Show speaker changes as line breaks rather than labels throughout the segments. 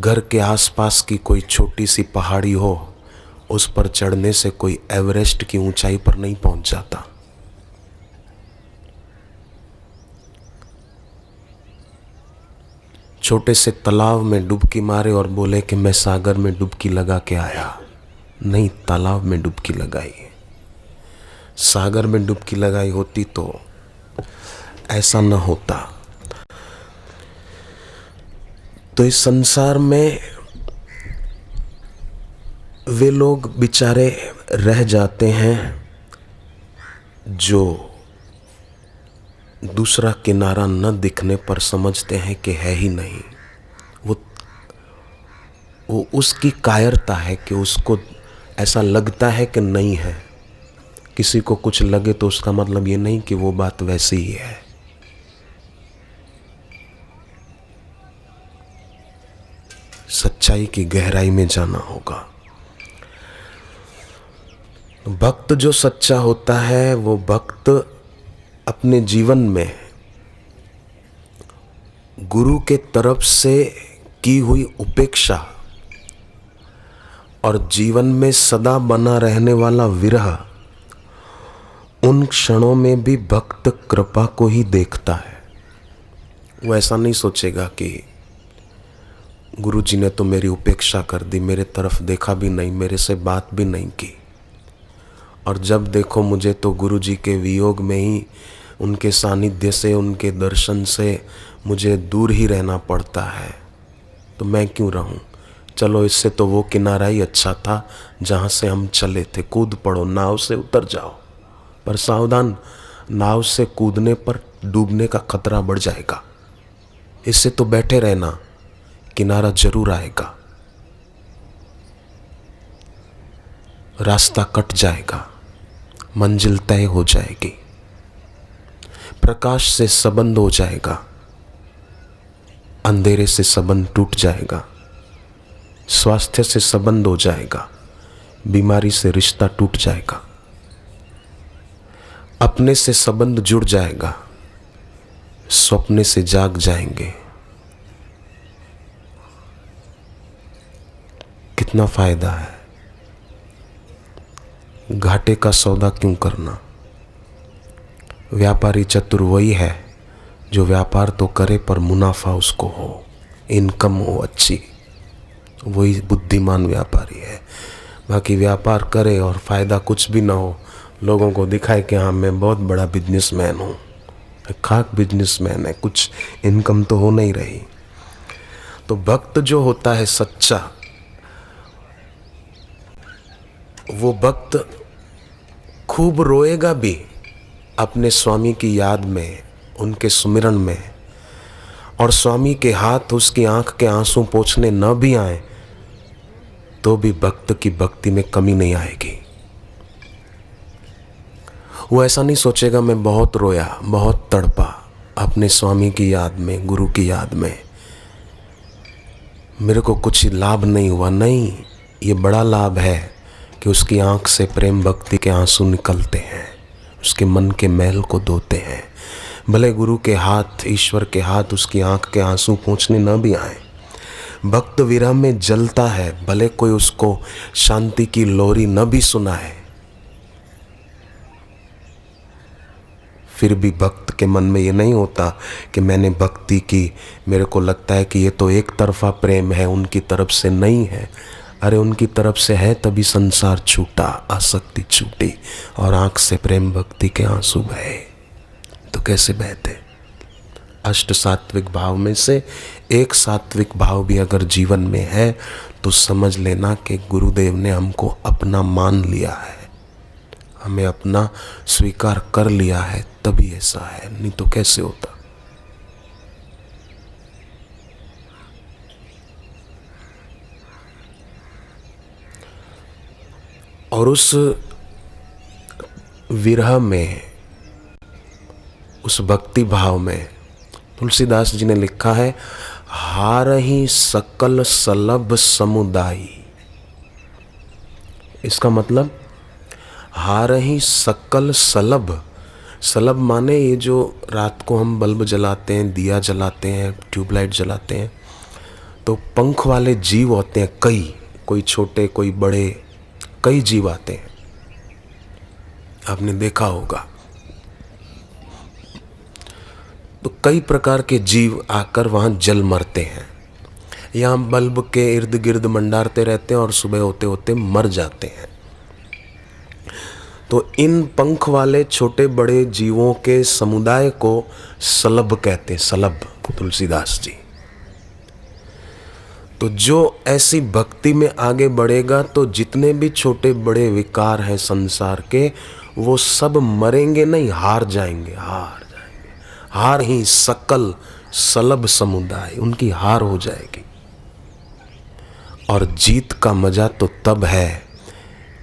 घर के आसपास की कोई छोटी सी पहाड़ी हो, उस पर चढ़ने से कोई एवरेस्ट की ऊंचाई पर नहीं पहुंच जाता। छोटे से तालाब में डुबकी मारे और बोले कि मैं सागर में डुबकी लगा के आया, नहीं, तालाब में डुबकी लगाई। सागर में डुबकी लगाई होती तो ऐसा न होता। तो इस संसार में वे लोग बेचारे रह जाते हैं जो दूसरा किनारा न दिखने पर समझते हैं कि है ही नहीं। वो उसकी कायरता है कि उसको ऐसा लगता है कि नहीं है। किसी को कुछ लगे तो उसका मतलब ये नहीं कि वो बात वैसी ही है। सच्चाई की गहराई में जाना होगा। भक्त जो सच्चा होता है वो भक्त अपने जीवन में गुरु के तरफ से की हुई उपेक्षा और जीवन में सदा बना रहने वाला विरह, उन क्षणों में भी भक्त कृपा को ही देखता है। वो ऐसा नहीं सोचेगा कि गुरु जी ने तो मेरी उपेक्षा कर दी, मेरे तरफ देखा भी नहीं, मेरे से बात भी नहीं की, और जब देखो मुझे तो गुरु जी के वियोग में ही, उनके सानिध्य से, उनके दर्शन से मुझे दूर ही रहना पड़ता है, तो मैं क्यों रहूं। चलो, इससे तो वो किनारा ही अच्छा था जहां से हम चले थे। कूद पड़ो, नाव से उतर जाओ, पर सावधान, नाव से कूदने पर डूबने का खतरा बढ़ जाएगा। इससे तो बैठे रहना, किनारा जरूर आएगा, रास्ता कट जाएगा, मंजिल तय हो जाएगी, प्रकाश से संबंध हो जाएगा, अंधेरे से संबंध टूट जाएगा, स्वास्थ्य से संबंध हो जाएगा, बीमारी से रिश्ता टूट जाएगा, अपने से संबंध जुड़ जाएगा, सपने से जाग जाएंगे। कितना फायदा है। घाटे का सौदा क्यों करना। व्यापारी चतुर वही है जो व्यापार तो करे पर मुनाफा उसको हो, इनकम हो अच्छी, वही बुद्धिमान व्यापारी है। बाकी व्यापार करे और फायदा कुछ भी ना हो, लोगों को दिखाए कि हाँ मैं बहुत बड़ा बिजनेसमैन हूँ, खाक बिजनेसमैन है, कुछ इनकम तो हो नहीं रही। तो भक्त जो होता है सच्चा, वो भक्त खूब रोएगा भी अपने स्वामी की याद में, उनके सुमिरन में, और स्वामी के हाथ उसकी आंख के आंसू पोंछने न भी आए तो भी भक्त की भक्ति में कमी नहीं आएगी। वो ऐसा नहीं सोचेगा मैं बहुत रोया, बहुत तड़पा अपने स्वामी की याद में, गुरु की याद में, मेरे को कुछ लाभ नहीं हुआ। नहीं, ये बड़ा लाभ है कि उसकी आंख से प्रेम भक्ति के आंसू निकलते हैं, उसके मन के मैल को धोते हैं। भले गुरु के हाथ, ईश्वर के हाथ उसकी आंख के आंसू पोंछने न भी आए, भक्त विरह में जलता है, भले कोई उसको शांति की लोरी न भी सुनाए, फिर भी भक्त के मन में ये नहीं होता कि मैंने भक्ति की, मेरे को लगता है कि ये तो एक तरफा प्रेम है, उनकी तरफ से नहीं है। अरे उनकी तरफ से है तभी संसार छूटा, आसक्ति छूटी और आंख से प्रेम भक्ति के आंसू बहे। तो कैसे बहते। अष्ट सात्विक भाव में से एक सात्विक भाव भी अगर जीवन में है तो समझ लेना कि गुरुदेव ने हमको अपना मान लिया है, हमें अपना स्वीकार कर लिया है, तभी ऐसा है, नहीं तो कैसे होता। और उस विरह में, उस भक्ति भाव में तुलसीदास जी ने लिखा है, हारहि सकल सलभ समुदायी। इसका मतलब हारहि सकल सलभ, सलभ माने ये जो रात को हम बल्ब जलाते हैं, दिया जलाते हैं, ट्यूबलाइट जलाते हैं, तो पंख वाले जीव होते हैं कई, कोई छोटे कोई बड़े, कई जीव आते हैं, आपने देखा होगा। तो कई प्रकार के जीव आकर वहां जल मरते हैं। यहाँ बल्ब के इर्द गिर्द मंडारते रहते हैं और सुबह होते होते मर जाते हैं। तो इन पंख वाले छोटे बड़े जीवों के समुदाय को सलभ कहते हैं, सलभ, तुलसीदास जी। तो जो ऐसी भक्ति में आगे बढ़ेगा तो जितने भी छोटे बड़े विकार हैं संसार के, वो सब मरेंगे नहीं, हार जाएंगे, हार जाएंगे। हार ही सकल सलभ समुदाय, उनकी हार हो जाएगी। और जीत का मजा तो तब है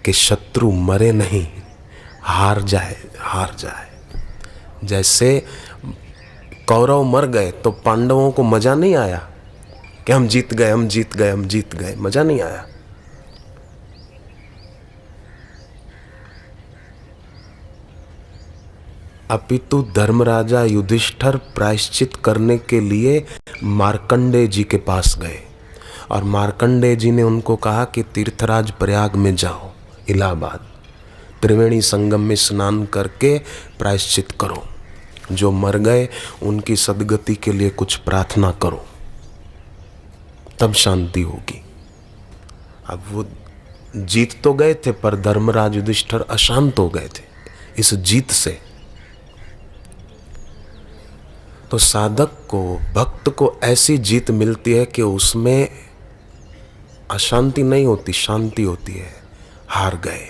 कि शत्रु मरे नहीं, हार जाए, हार जाए। जैसे कौरव मर गए तो पांडवों को मजा नहीं आया कि हम जीत गए, हम जीत गए, हम जीत गए, मजा नहीं आया। अपितु धर्मराजा युधिष्ठिर प्रायश्चित करने के लिए मार्कंडेय जी के पास गए और मार्कंडेय जी ने उनको कहा कि तीर्थराज प्रयाग में जाओ, इलाहाबाद, त्रिवेणी संगम में स्नान करके प्रायश्चित करो, जो मर गए उनकी सद्गति के लिए कुछ प्रार्थना करो, तब शांति होगी। अब वो जीत तो गए थे पर धर्मराज युधिष्ठिर अशांत हो गए थे इस जीत से। तो साधक को, भक्त को ऐसी जीत मिलती है कि उसमें अशांति नहीं होती, शांति होती है। हार गए,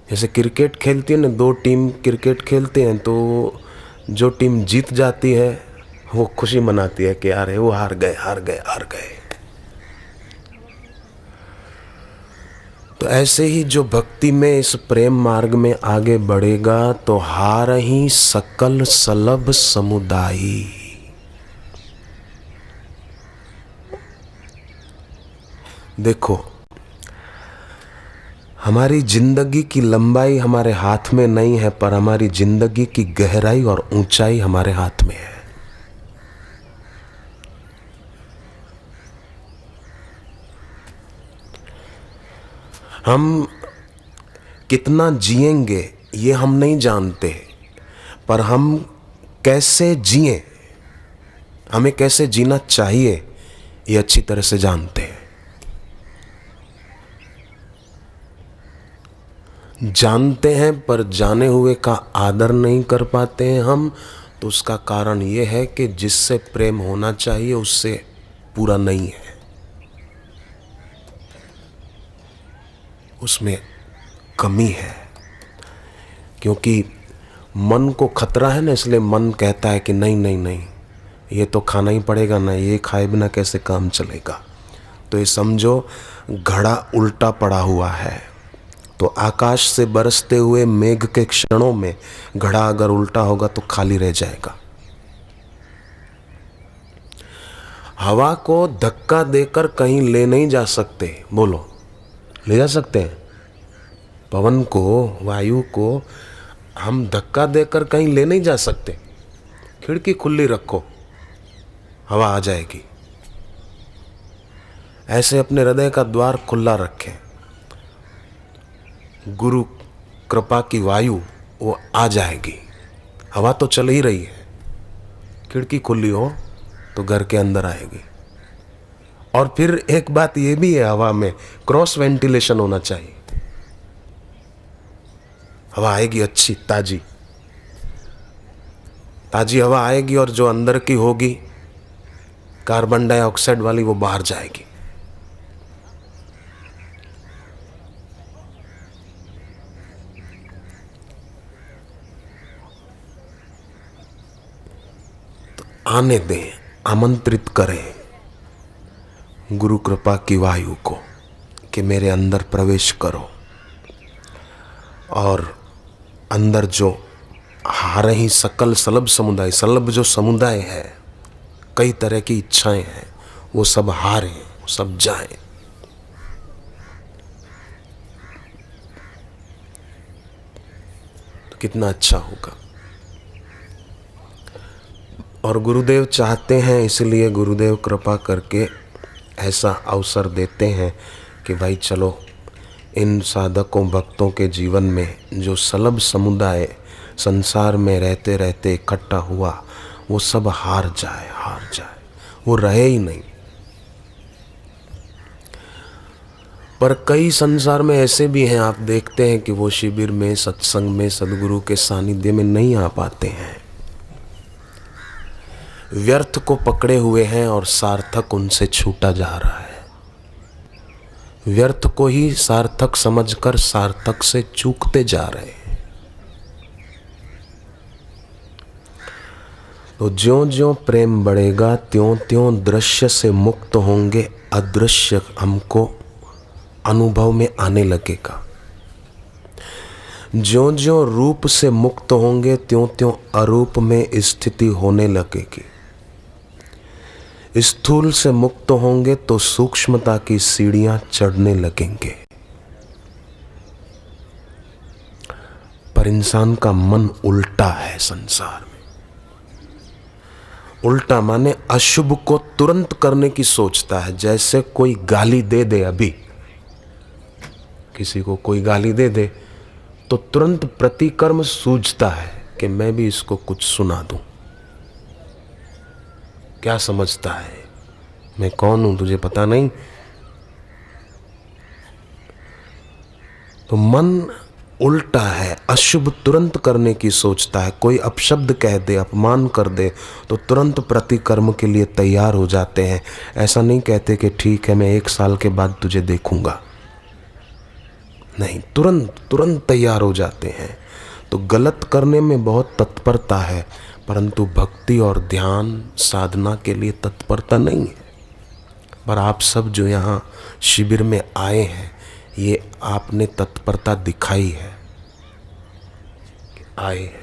जैसे क्रिकेट खेलती है ना, दो टीम क्रिकेट खेलते हैं तो जो टीम जीत जाती है वो खुशी मनाती है कि यार वो हार गए, हार गए, हार गए। तो ऐसे ही जो भक्ति में, इस प्रेम मार्ग में आगे बढ़ेगा तो हार ही सकल सलभ समुदायी। देखो, हमारी जिंदगी की लंबाई हमारे हाथ में नहीं है, पर हमारी जिंदगी की गहराई और ऊंचाई हमारे हाथ में है। हम कितना जिएंगे ये हम नहीं जानते, पर हम कैसे जिएं, हमें कैसे जीना चाहिए ये अच्छी तरह से जानते हैं। जानते हैं पर जाने हुए का आदर नहीं कर पाते हैं हम। तो उसका कारण ये है कि जिससे प्रेम होना चाहिए उससे पूरा नहीं है, उसमें कमी है। क्योंकि मन को खतरा है ना, इसलिए मन कहता है कि नहीं नहीं नहीं, ये तो खाना ही पड़ेगा ना, ये खाए बिना कैसे काम चलेगा। तो ये समझो घड़ा उल्टा पड़ा हुआ है, तो आकाश से बरसते हुए मेघ के क्षणों में घड़ा अगर उल्टा होगा तो खाली रह जाएगा। हवा को धक्का देकर कहीं ले नहीं जा सकते, बोलो ले जा सकते हैं? पवन को, वायु को हम धक्का देकर कहीं ले नहीं जा सकते। खिड़की खुली रखो, हवा आ जाएगी। ऐसे अपने हृदय का द्वार खुला रखें, गुरु कृपा की वायु वो आ जाएगी। हवा तो चल ही रही है, खिड़की खुली हो तो घर के अंदर आएगी। और फिर एक बात ये भी है, हवा में क्रॉस वेंटिलेशन होना चाहिए। हवा आएगी अच्छी ताजी ताजी हवा आएगी, और जो अंदर की होगी कार्बन डाइऑक्साइड वाली वो बाहर जाएगी। तो आने दें, आमंत्रित करें गुरु कृपा की वायु को कि मेरे अंदर प्रवेश करो। और अंदर जो हार ही सकल सलभ समुदाय, सलभ जो समुदाय है, कई तरह की इच्छाएं हैं, वो सब हारें, वो सब जाएं। तो कितना अच्छा होगा। और गुरुदेव चाहते हैं, इसलिए गुरुदेव कृपा करके ऐसा अवसर देते हैं कि भाई चलो इन साधकों भक्तों के जीवन में जो सलभ समुदाय संसार में रहते रहते इकट्ठा हुआ वो सब हार जाए, वो रहे ही नहीं। पर कई संसार में ऐसे भी हैं, आप देखते हैं कि वो शिविर में, सत्संग में, सदगुरु के सानिध्य में नहीं आ पाते हैं, व्यर्थ को पकड़े हुए हैं और सार्थक उनसे छूटा जा रहा है। व्यर्थ को ही सार्थक समझकर सार्थक से चूकते जा रहे हैं। तो ज्यों ज्यों प्रेम बढ़ेगा त्यों त्यों दृश्य से मुक्त होंगे, अदृश्य हमको अनुभव में आने लगेगा। ज्यों ज्यों रूप से मुक्त होंगे त्यों त्यों अरूप में स्थिति होने लगेगी। स्थूल से मुक्त होंगे तो सूक्ष्मता की सीढ़ियां चढ़ने लगेंगे। पर इंसान का मन उल्टा है संसार में। उल्टा माने अशुभ को तुरंत करने की सोचता है। जैसे कोई गाली दे दे, अभी किसी को कोई गाली दे दे तो तुरंत प्रतिकर्म सूझता है कि मैं भी इसको कुछ सुना दूं। क्या समझता है, मैं कौन हूं तुझे पता नहीं? तो मन उल्टा है, अशुभ तुरंत करने की सोचता है। कोई अपशब्द कह दे, अपमान कर दे तो तुरंत प्रतिकर्म के लिए तैयार हो जाते हैं। ऐसा नहीं कहते कि ठीक है मैं 1 साल के बाद तुझे देखूंगा, नहीं, तुरंत तुरंत तैयार हो जाते हैं। तो गलत करने में बहुत तत्परता है, परंतु भक्ति और ध्यान साधना के लिए तत्परता नहीं है। पर आप सब जो यहाँ शिविर में आए हैं, ये आपने तत्परता दिखाई है कि आए हैं।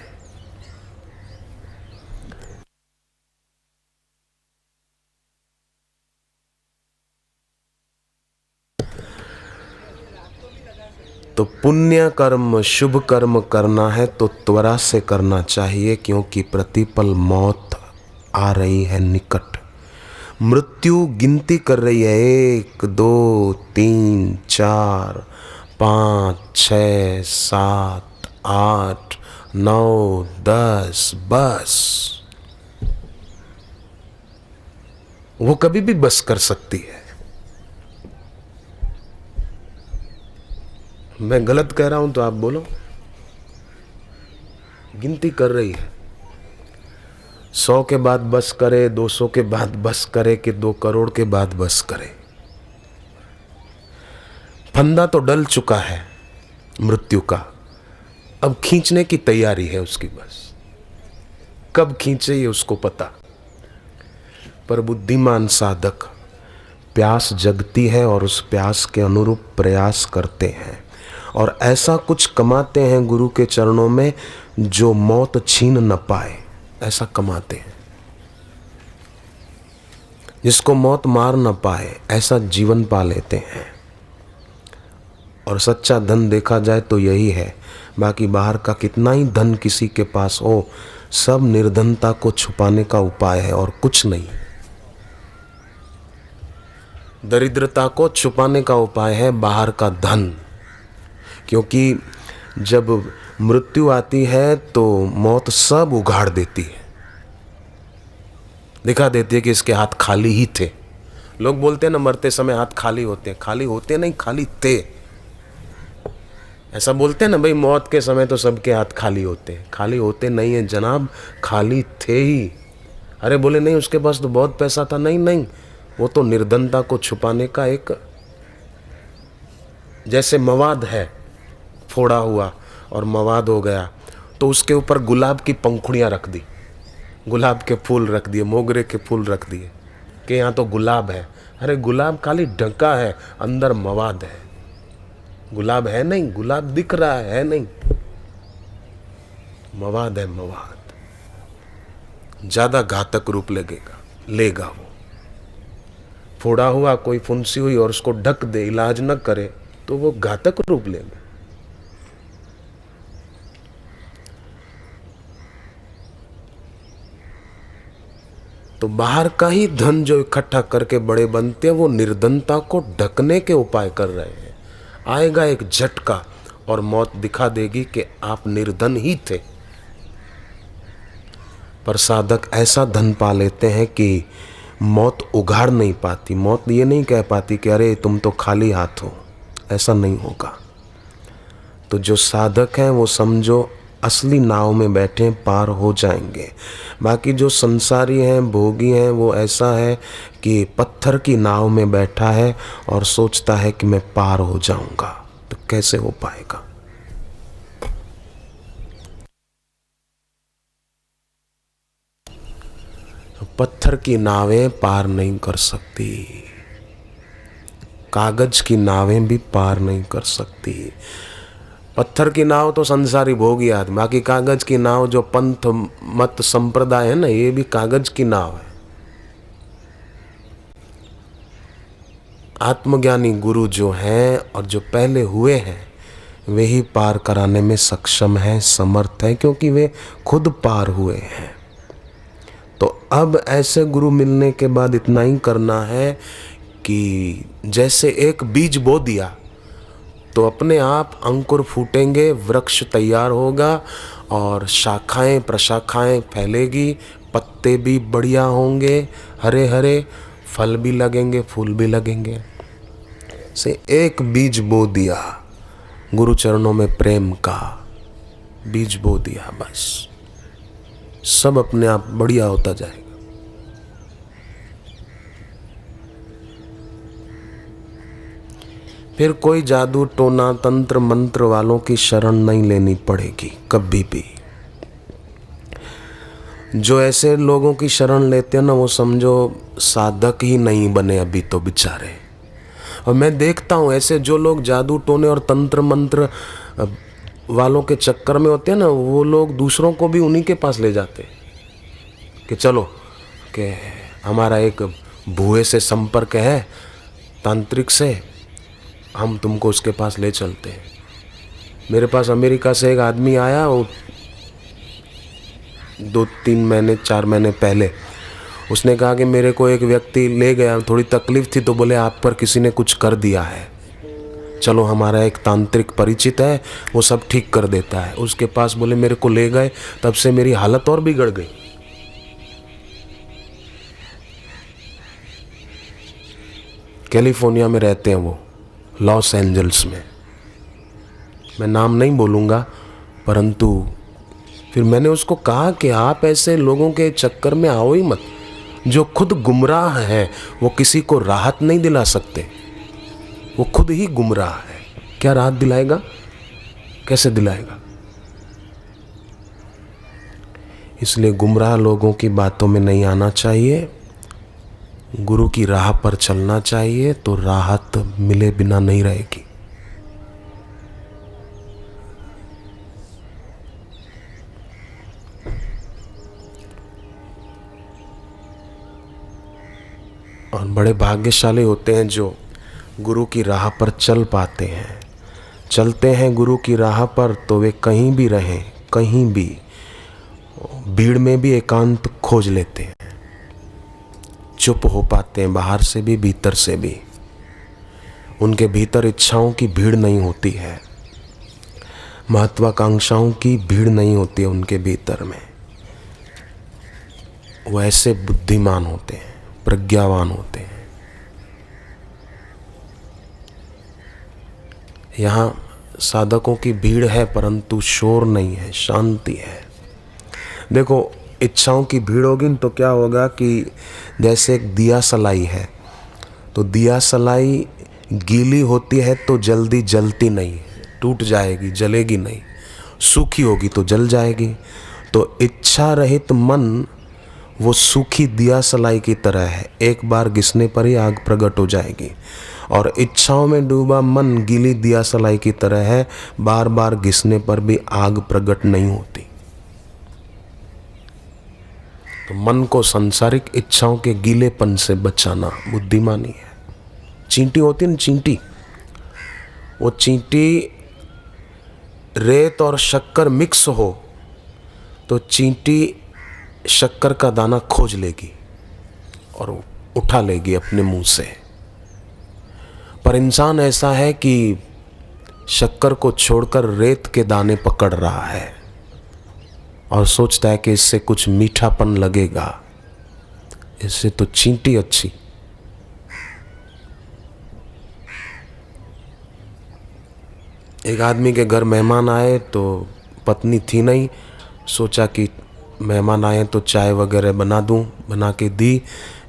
तो पुण्य कर्म, शुभ कर्म करना है तो त्वरा से करना चाहिए, क्योंकि प्रतिपल मौत आ रही है निकट। मृत्यु गिनती कर रही है, 1 2 3 4 5 6 7 8 9 10, बस। वो कभी भी बस कर सकती है। मैं गलत कह रहा हूं तो आप बोलो। गिनती कर रही है, 100 के बाद बस करे, 200 के बाद बस करे कि 2 करोड़ के बाद बस करे। फंदा तो डल चुका है मृत्यु का, अब खींचने की तैयारी है उसकी। बस कब खींचे ये उसको पता। पर बुद्धिमान साधक, प्यास जगती है और उस प्यास के अनुरूप प्रयास करते हैं और ऐसा कुछ कमाते हैं गुरु के चरणों में जो मौत छीन न पाए, ऐसा कमाते हैं। जिसको मौत मार न पाए ऐसा जीवन पा लेते हैं। और सच्चा धन देखा जाए तो यही है। बाकी बाहर का कितना ही धन किसी के पास हो, सब निर्धनता को छुपाने का उपाय है और कुछ नहीं। दरिद्रता को छुपाने का उपाय है बाहर का धन। क्योंकि जब मृत्यु आती है तो मौत सब उगाड़ देती है, दिखा देती है कि इसके हाथ खाली ही थे। लोग बोलते हैं ना मरते समय हाथ खाली होते हैं, खाली होते नहीं, खाली थे। ऐसा बोलते हैं ना भाई मौत के समय तो सबके हाथ खाली होते हैं। खाली होते नहीं है जनाब, खाली थे ही। अरे बोले नहीं उसके पास तो बहुत पैसा था। नहीं नहीं, वो तो निर्धनता को छुपाने का एक, जैसे मवाद है फोड़ा हुआ और मवाद हो गया तो उसके ऊपर गुलाब की पंखुड़ियाँ रख दी, गुलाब के फूल रख दिए, मोगरे के फूल रख दिए कि यहाँ तो गुलाब है। अरे गुलाब खाली ढका है, अंदर मवाद है। गुलाब है नहीं, गुलाब दिख रहा है नहीं, मवाद है मवाद। ज्यादा घातक रूप लेगा वो। फोड़ा हुआ कोई फुंसी हुई और उसको ढक दे, इलाज न करे तो वो घातक रूप लेगा। तो बाहर का ही धन जो इकट्ठा करके बड़े बनते हैं वो निर्धनता को ढकने के उपाय कर रहे हैं। आएगा एक झटका और मौत दिखा देगी कि आप निर्धन ही थे। पर साधक ऐसा धन पा लेते हैं कि मौत उघाड़ नहीं पाती। मौत ये नहीं कह पाती कि अरे तुम तो खाली हाथ हो, ऐसा नहीं होगा। तो जो साधक हैं वो समझो असली नाव में बैठे पार हो जाएंगे। बाकी जो संसारी हैं, भोगी हैं, वो ऐसा है कि पत्थर की नाव में बैठा है और सोचता है कि मैं पार हो जाऊंगा। तो कैसे हो पाएगा? पत्थर की नावें पार नहीं कर सकती, कागज की नावें भी पार नहीं कर सकती। पत्थर की नाव तो संसारी भोगी आदमी, बाकी कागज की नाव जो पंथ मत संप्रदाय है ना, ये भी कागज की नाव है। आत्मज्ञानी गुरु जो हैं और जो पहले हुए हैं वे ही पार कराने में सक्षम हैं, समर्थ हैं, क्योंकि वे खुद पार हुए हैं। तो अब ऐसे गुरु मिलने के बाद इतना ही करना है कि जैसे एक बीज बो दिया तो अपने आप अंकुर फूटेंगे, वृक्ष तैयार होगा और शाखाएं प्रशाखाएं फैलेगी, पत्ते भी बढ़िया होंगे, हरे हरे, फल भी लगेंगे, फूल भी लगेंगे। से एक बीज बो दिया, गुरु चरणों में प्रेम का बीज बो दिया, बस सब अपने आप बढ़िया होता जाएगा। फिर कोई जादू टोना तंत्र मंत्र वालों की शरण नहीं लेनी पड़ेगी कभी भी। जो ऐसे लोगों की शरण लेते हैं ना, वो समझो साधक ही नहीं बने अभी तो बेचारे। और मैं देखता हूँ ऐसे जो लोग जादू टोने और तंत्र मंत्र वालों के चक्कर में होते हैं ना, वो लोग दूसरों को भी उन्हीं के पास ले जाते कि चलो कि हमारा एक भूए से संपर्क है, तांत्रिक से, हम तुमको उसके पास ले चलते हैं। मेरे पास अमेरिका से एक आदमी आया, वो 2-3 महीने 4 महीने पहले, उसने कहा कि मेरे को एक व्यक्ति ले गया, थोड़ी तकलीफ थी तो बोले आप पर किसी ने कुछ कर दिया है, चलो हमारा एक तांत्रिक परिचित है, वो सब ठीक कर देता है। उसके पास बोले मेरे को ले गए, तब से मेरी हालत और बिगड़ गई। कैलिफोर्निया में रहते हैं वो, लॉस एंजल्स में, मैं नाम नहीं बोलूँगा, परंतु फिर मैंने उसको कहा कि आप ऐसे लोगों के चक्कर में आओ ही मत। जो खुद गुमराह हैं वो किसी को राहत नहीं दिला सकते, वो खुद ही गुमराह है, क्या राहत दिलाएगा, कैसे दिलाएगा? इसलिए गुमराह लोगों की बातों में नहीं आना चाहिए, गुरु की राह पर चलना चाहिए, तो राहत मिले बिना नहीं रहेगी। और बड़े भाग्यशाली होते हैं जो गुरु की राह पर चल पाते हैं। चलते हैं गुरु की राह पर तो वे कहीं भी रहें, कहीं भी, भीड़ में भी एकांत खोज लेते हैं, चुप हो पाते हैं, बाहर से भी भीतर से भी। उनके भीतर इच्छाओं की भीड़ नहीं होती है, महत्वाकांक्षाओं की भीड़ नहीं होती है उनके भीतर में। वो ऐसे बुद्धिमान होते हैं, प्रज्ञावान होते हैं। यहाँ साधकों की भीड़ है परंतु शोर नहीं है, शांति है। देखो इच्छाओं की भीड़ होगी तो क्या होगा कि जैसे एक दिया सलाई है, तो दिया सलाई गीली होती है तो जल्दी जलती नहीं, टूट जाएगी, जलेगी नहीं। सूखी होगी तो जल जाएगी। तो इच्छा रहित मन वो सूखी दिया सलाई की तरह है, एक बार घिसने पर ही आग प्रकट हो जाएगी। और इच्छाओं में डूबा मन गीली दिया सलाई की तरह है, बार बार घिसने पर भी आग प्रकट नहीं होती। तो मन को सांसारिक इच्छाओं के गीलेपन से बचाना बुद्धिमानी है। चींटी होती है ना, चींटी, वो चींटी रेत और शक्कर मिक्स हो तो चींटी शक्कर का दाना खोज लेगी, और उठा लेगी अपने मुंह से। पर इंसान ऐसा है कि शक्कर को छोड़कर रेत के दाने पकड़ रहा है और सोचता है कि इससे कुछ मीठापन लगेगा, इससे तो चींटी अच्छी। एक आदमी के घर मेहमान आए तो पत्नी थी नहीं, सोचा कि मेहमान आए तो चाय वगैरह बना दूं, बना के दी।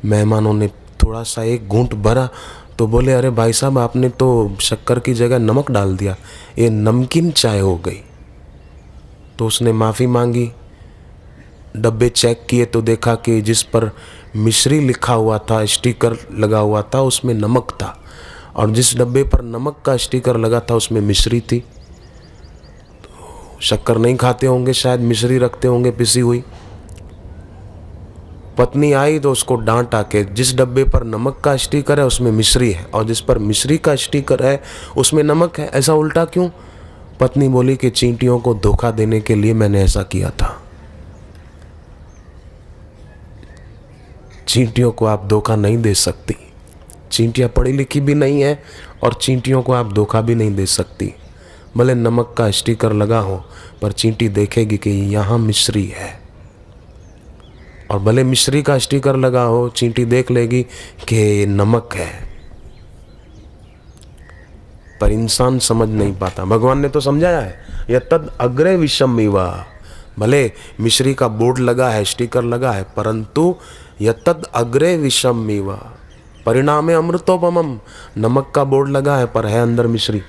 मेहमानों ने थोड़ा सा एक घूंट भरा तो बोले, अरे भाई साहब आपने तो शक्कर की जगह नमक डाल दिया, ये नमकीन चाय हो गई। तो उसने माफ़ी मांगी। डब्बे चेक किए तो देखा कि जिस पर मिश्री लिखा हुआ था, स्टिकर लगा हुआ था, उसमें नमक था, और जिस डब्बे पर नमक का स्टिकर लगा था उसमें मिश्री थी। तो शक्कर नहीं खाते होंगे शायद, मिश्री रखते होंगे पिसी हुई। पत्नी आई तो उसको डांटा कि जिस डब्बे पर नमक का स्टिकर है उसमें मिश्री है, और जिस पर मिश्री का स्टिकर है उसमें नमक है, ऐसा उल्टा क्यों? पत्नी बोली कि चींटियों को धोखा देने के लिए मैंने ऐसा किया था। चींटियों को आप धोखा नहीं दे सकती। चींटियाँ पढ़ी लिखी भी नहीं है और चींटियों को आप धोखा भी नहीं दे सकती। भले नमक का स्टिकर लगा हो पर चींटी देखेगी कि यहाँ मिश्री है, और भले मिश्री का स्टिकर लगा हो, चींटी देख लेगी कि ये नमक है। पर इंसान समझ नहीं पाता। भगवान ने तो समझाया है, यत्तद् अग्रे विषमिव। भले मिश्री का बोर्ड लगा है, स्टिकर लगा है, परंतु यत्तद् अग्रे विषमिव परिणामे अमृतोपमम। नमक का बोर्ड लगा है पर है अंदर मिश्री।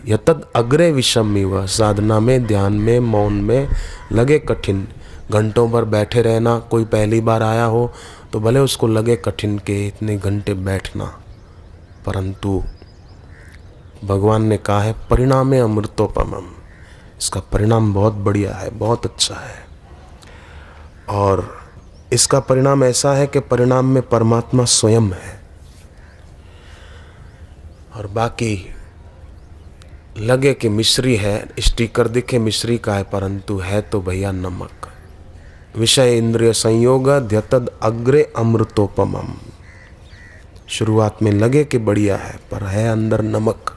यत्तद् अग्रे विषमिव, साधना में, ध्यान में, मौन में लगे कठिन। घंटों भर बैठे रहना, कोई पहली बार आया हो तो भले उसको लगे कठिन के इतने घंटे बैठना, परंतु भगवान ने कहा है परिणामे अमृतोपमम, इसका परिणाम बहुत बढ़िया है, बहुत अच्छा है। और इसका परिणाम ऐसा है कि परिणाम में परमात्मा स्वयं है, और बाकी लगे कि मिश्री है, स्टिकर दिखे मिश्री का है, परंतु है तो भैया नमक। विषय इंद्रिय संयोग यत्तद् अग्रे अमृतोपमम। शुरुआत में लगे कि बढ़िया है पर है अंदर नमक।